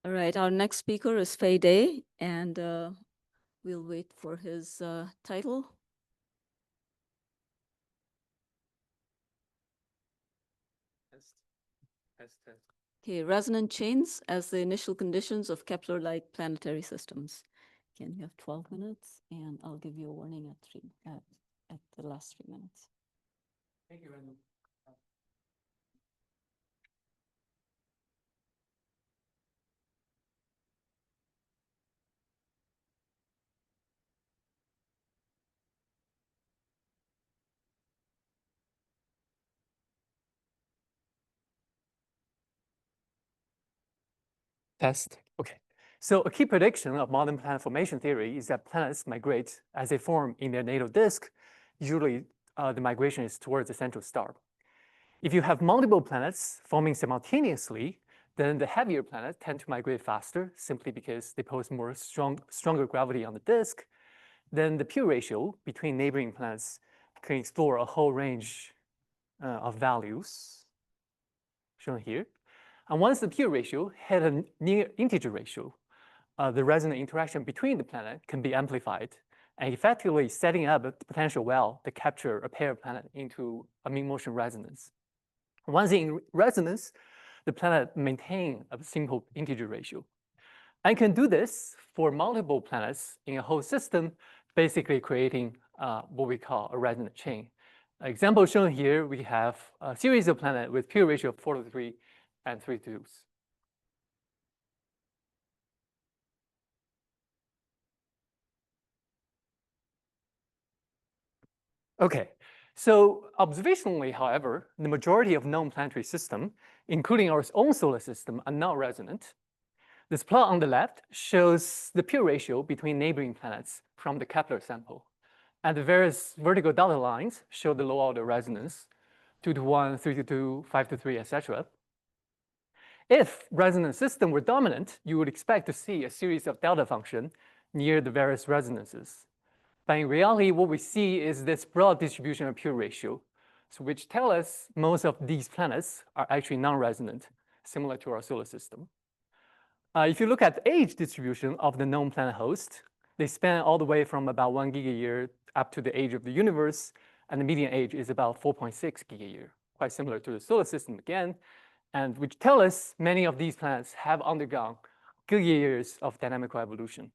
All right, our next speaker is Fei Day, and we'll wait for his title. Okay, resonant chains as the initial conditions of Kepler-like planetary systems. Again, you have 12 minutes, and I'll give you a warning at the last 3 minutes. Thank you, Randall. Test. Okay. So a key prediction of modern planet formation theory is that planets migrate as they form in their natal disk. Usually, the migration is towards the central star. If you have multiple planets forming simultaneously, then the heavier planets tend to migrate faster simply because they pose stronger gravity on the disk. Then the pure ratio between neighboring planets can explore a whole range of values shown here. And once the pure ratio hit a near integer ratio, the resonant interaction between the planet can be amplified and effectively setting up a potential well to capture a pair of planets into a mean motion resonance. Once in resonance, the planet maintain a simple integer ratio. I can do this for multiple planets in a whole system, basically creating what we call a resonant chain. Example shown here, we have a series of planets with pure ratio of 4:3 and 3:2. Okay, so observationally, however, the majority of known planetary systems, including our own solar system, are not resonant. This plot on the left shows the pure ratio between neighboring planets from the Kepler sample. And the various vertical dotted lines show the low order resonance, 2:1, 3:2, 5:3, etc. If resonant system were dominant, you would expect to see a series of delta function near the various resonances. But in reality, what we see is this broad distribution of pure ratio, so which tell us most of these planets are actually non-resonant, similar to our solar system. If you look at the age distribution of the known planet host, they span all the way from about 1 gigayear up to the age of the universe, and the median age is about 4.6 gigayear, quite similar to the solar system again, and which tell us many of these planets have undergone gigayears of dynamical evolution.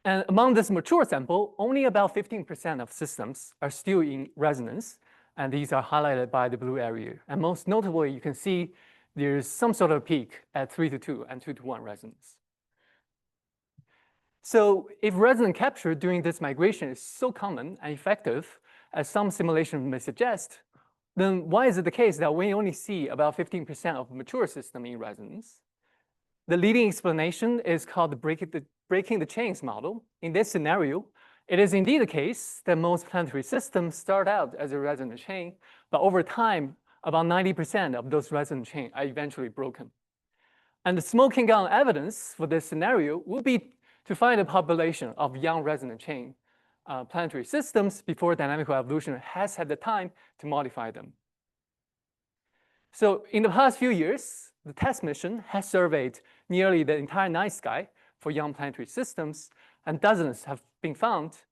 And among this mature sample, only about 15% of systems are still in resonance, and these are highlighted by the blue area. And most notably, you can see there's some sort of peak at 3:2 and 2:1 resonance. So if resonant capture during this migration is so common and effective, as some simulations may suggest, then why is it the case that we only see about 15% of mature systems in resonance? The leading explanation is called the breaking the chains model. In this scenario, it is indeed the case that most planetary systems start out as a resonant chain, but over time, about 90% of those resonant chains are eventually broken. And the smoking gun evidence for this scenario will be to find a population of young resonant chain planetary systems before dynamical evolution has had the time to modify them. So in the past few years, the TESS mission has surveyed nearly the entire night sky for young planetary systems, and dozens have been found,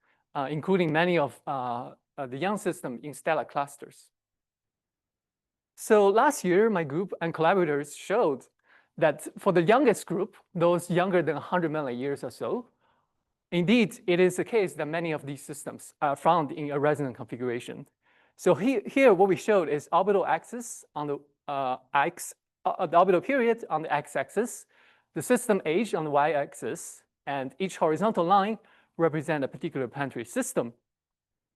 including many of the young systems in stellar clusters. So last year, my group and collaborators showed that for the youngest group, those younger than 100 million years or so, indeed, it is the case that many of these systems are found in a resonant configuration. So here what we showed is orbital axis on the the orbital period on the x-axis, the system age on the y-axis, and each horizontal line represent a particular planetary system.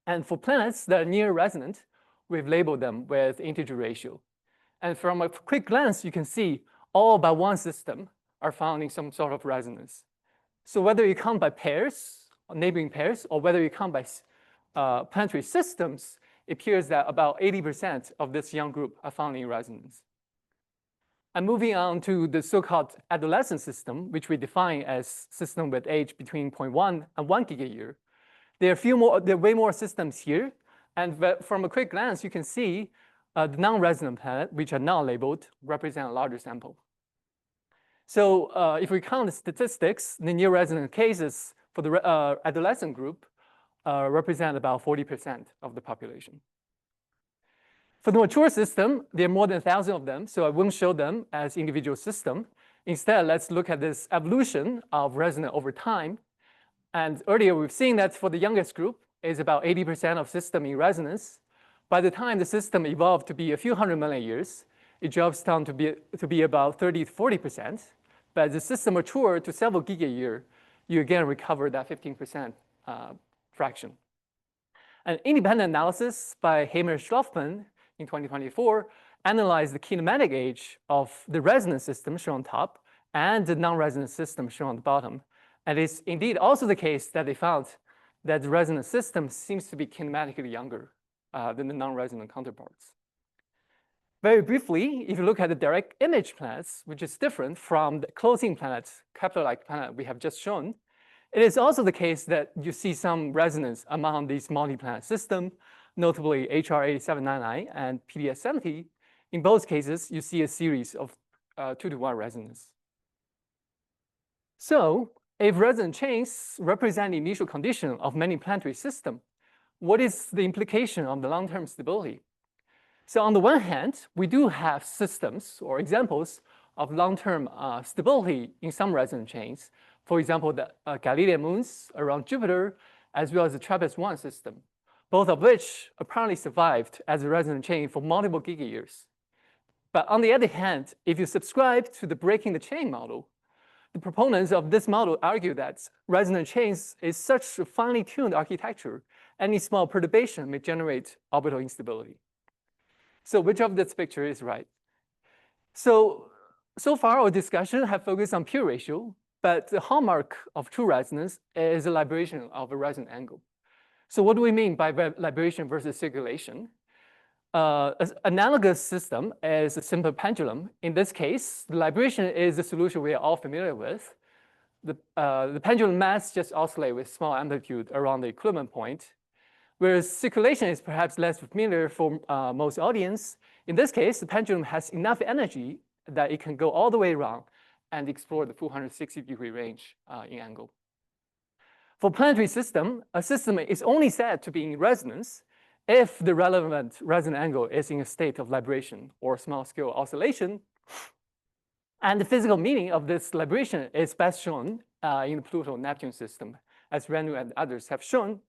And for planets that are near resonant, we've labeled them with integer ratio. And from a quick glance, you can see all but one system are found in some sort of resonance. So whether you count by pairs, or neighboring pairs, or whether you count by planetary systems, it appears that about 80% of this young group are found in resonance. And moving on to the so-called adolescent system, which we define as system with age between 0.1 and 1 gigayear, there are way more systems here. And from a quick glance, you can see the non-resonant planets, which are not labeled, represent a larger sample. So if we count the statistics, the near resonant cases for the adolescent group represent about 40% of the population. For the mature system, there are more than 1,000 of them, so I won't show them as individual system. Instead, let's look at this evolution of resonant over time. And earlier, we've seen that for the youngest group, is about 80% of system in resonance. By the time the system evolved to be a few hundred million years, it drops down to be about 30 to 40%. But as the system matured to several giga-year, you again recover that 15% fraction. An independent analysis by Hamer-Schloffman in 2024 analyzed the kinematic age of the resonant system shown on top and the non-resonant system shown on the bottom. And it's indeed also the case that they found that the resonant system seems to be kinematically younger than the non-resonant counterparts. Very briefly, if you look at the direct image planets, which is different from the closing planets, Kepler-like planet we have just shown, it is also the case that you see some resonance among these multi-planet systems, notably HR 8799 and PDS 70. In both cases, you see a series of 2-to-1 resonance. So if resonant chains represent the initial condition of many planetary systems, what is the implication of the long-term stability? So on the one hand, we do have systems or examples of long-term stability in some resonant chains. For example, the Galilean moons around Jupiter, as well as the TRAPPIST-1 system, both of which apparently survived as a resonant chain for multiple giga-years. But on the other hand, if you subscribe to the breaking the chain model, the proponents of this model argue that resonant chains is such a finely tuned architecture, any small perturbation may generate orbital instability. So which of this picture is right? So far our discussion have focused on pure ratio, but the hallmark of true resonance is the libration of a resonant angle. So what do we mean by libration versus circulation? An analogous system is a simple pendulum. In this case, the libration is the solution we are all familiar with. The pendulum mass just oscillates with small amplitude around the equilibrium point, whereas circulation is perhaps less familiar for most audience. In this case, the pendulum has enough energy that it can go all the way around and explore the full 160-degree range in angle. For planetary system, a system is only said to be in resonance if the relevant resonant angle is in a state of libration or small-scale oscillation. And the physical meaning of this libration is best shown in the Pluto-Neptune system, as Renu and others have shown.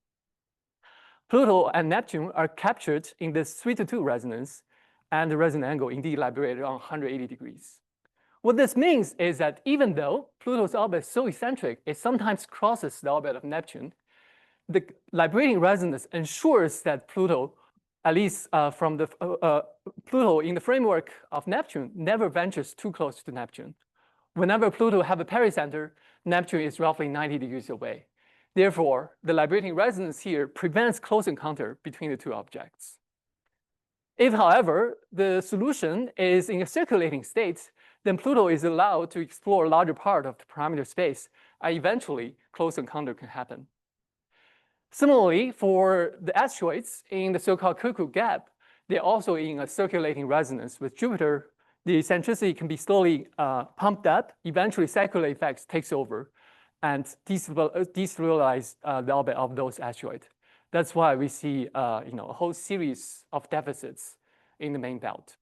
Pluto and Neptune are captured in this 3-to-2 resonance, and the resonant angle indeed liberated around 180 degrees. What this means is that even though Pluto's orbit is so eccentric, it sometimes crosses the orbit of Neptune, the librating resonance ensures that Pluto, at least from the Pluto in the framework of Neptune, never ventures too close to Neptune. Whenever Pluto have a pericenter, Neptune is roughly 90 degrees away. Therefore, the liberating resonance here prevents close encounter between the two objects. If, however, the solution is in a circulating state, then Pluto is allowed to explore a larger part of the parameter space, and eventually close encounter can happen. Similarly, for the asteroids in the so-called Kuiku gap, they're also in a circulating resonance with Jupiter. The eccentricity can be slowly pumped up. Eventually, circular effects takes over and destabilize the orbit of those asteroids. That's why we see a whole series of deficits in the main belt.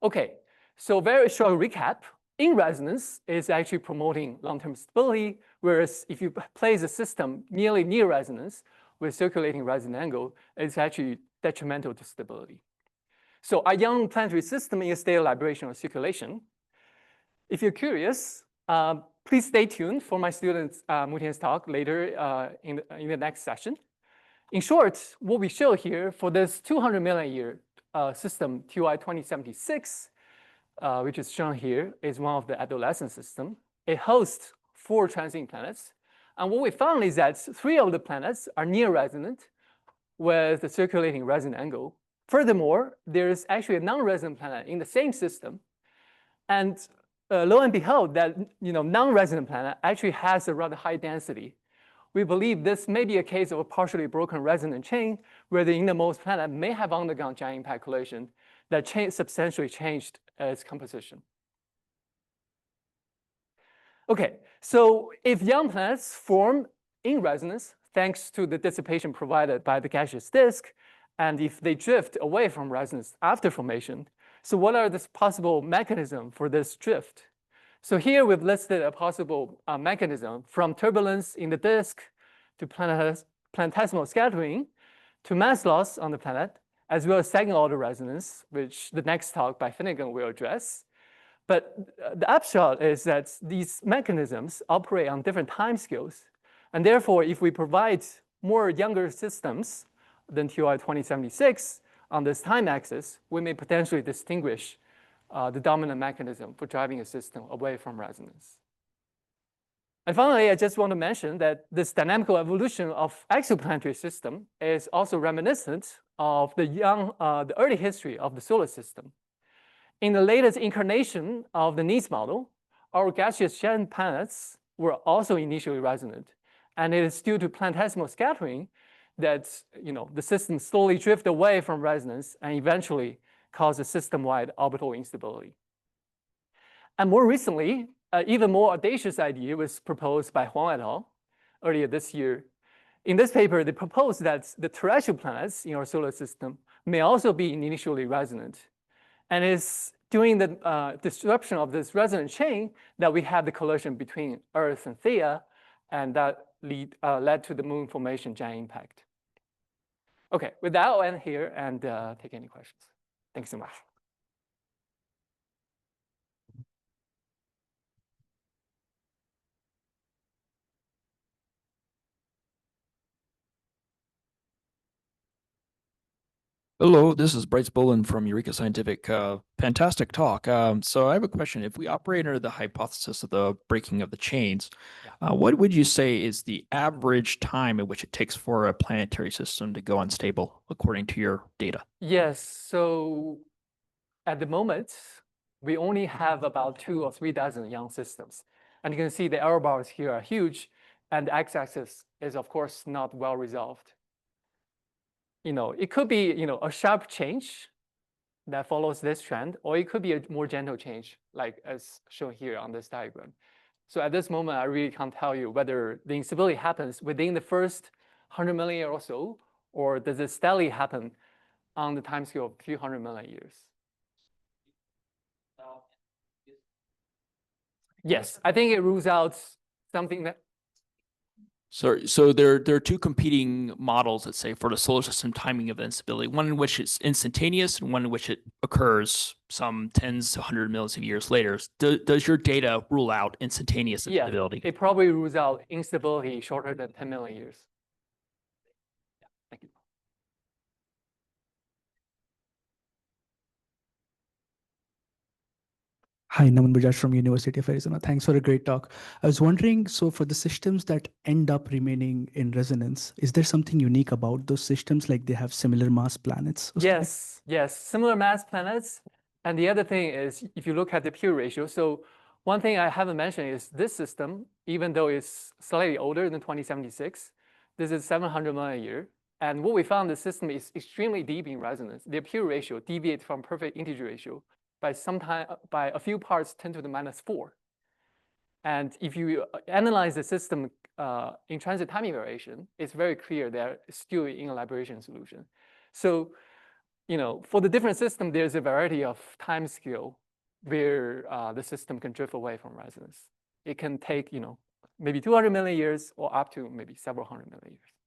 Okay, so very short recap. In resonance is actually promoting long-term stability, whereas if you place a system nearly near resonance with circulating resonant angle, it's actually detrimental to stability. So a young planetary system in a state of libration or circulation. If you're curious, please stay tuned for my student Mutian's talk later in the next session. In short, what we show here for this 200 million year system, TY 2076, which is shown here, is one of the adolescent system. It hosts 4 transiting planets. And what we found is that 3 of the planets are near resonant with a circulating resonant angle. Furthermore, there's actually a non-resonant planet in the same system. And lo and behold, that non-resonant planet actually has a rather high density. We believe this may be a case of a partially broken resonant chain where the innermost planet may have undergone giant impact collision that substantially changed its composition. Okay, so if young planets form in resonance, thanks to the dissipation provided by the gaseous disk, and if they drift away from resonance after formation, so what are the possible mechanisms for this drift? So here we've listed a possible mechanism from turbulence in the disk to planetesimal scattering to mass loss on the planet, as well as second order resonance, which the next talk by Finnegan will address. But the upshot is that these mechanisms operate on different time scales. And therefore, if we provide more younger systems than TOI 2076 on this time axis, we may potentially distinguish the dominant mechanism for driving a system away from resonance. And finally, I just want to mention that this dynamical evolution of exoplanetary system is also reminiscent of the early history of the solar system. In the latest incarnation of the NEAS model, our gaseous giant planets were also initially resonant. And it is due to planetesimal scattering that the system slowly drift away from resonance and eventually cause a system-wide orbital instability. And more recently, an even more audacious idea was proposed by Huang et al. Earlier this year. In this paper, they proposed that the terrestrial planets in our solar system may also be initially resonant. And it's during the disruption of this resonant chain that we have the collision between Earth and Theia, and that led to the moon formation giant impact. Okay, with that, I'll end here and take any questions. Thanks so much. Hello, this is Bryce Bolin from Eureka Scientific. Fantastic talk. So I have a question. If we operate under the hypothesis of the breaking of the chains, what would you say is the average time at which it takes for a planetary system to go unstable, according to your data? Yes, so at the moment, we only have about 2 or 3 dozen young systems. And you can see the error bars here are huge, and the x-axis is, of course, not well resolved. It could be, a sharp change that follows this trend, or it could be a more gentle change, like as shown here on this diagram. So at this moment, I really can't tell you whether the instability happens within the first 100 million years or so, or does it steadily happen on the timescale of a few hundred million years. Yes, I think it rules out something that. So there are two competing models, let's say, for the solar system timing of instability, one in which it's instantaneous and one in which it occurs some tens to 100 millions of years later. Does your data rule out instantaneous instability? Yeah, it probably rules out instability shorter than 10 million years. Yeah, thank you. Hi, Naman Bajaj from University of Arizona. Thanks for a great talk. I was wondering, so for the systems that end up remaining in resonance, is there something unique about those systems, like they have similar mass planets? Yes, similar mass planets. And the other thing is, if you look at the pure ratio, so one thing I haven't mentioned is this system, even though it's slightly older than 2076, this is 700 million a year. And what we found, the system is extremely deep in resonance. The pure ratio deviates from perfect integer ratio by a few parts 10 to the minus 4. And if you analyze the system in transit timing variation, it's very clear they're still in a liberation solution. So, for the different system, there's a variety of time scale where the system can drift away from resonance. It can take, maybe 200 million years or up to maybe several hundred million years.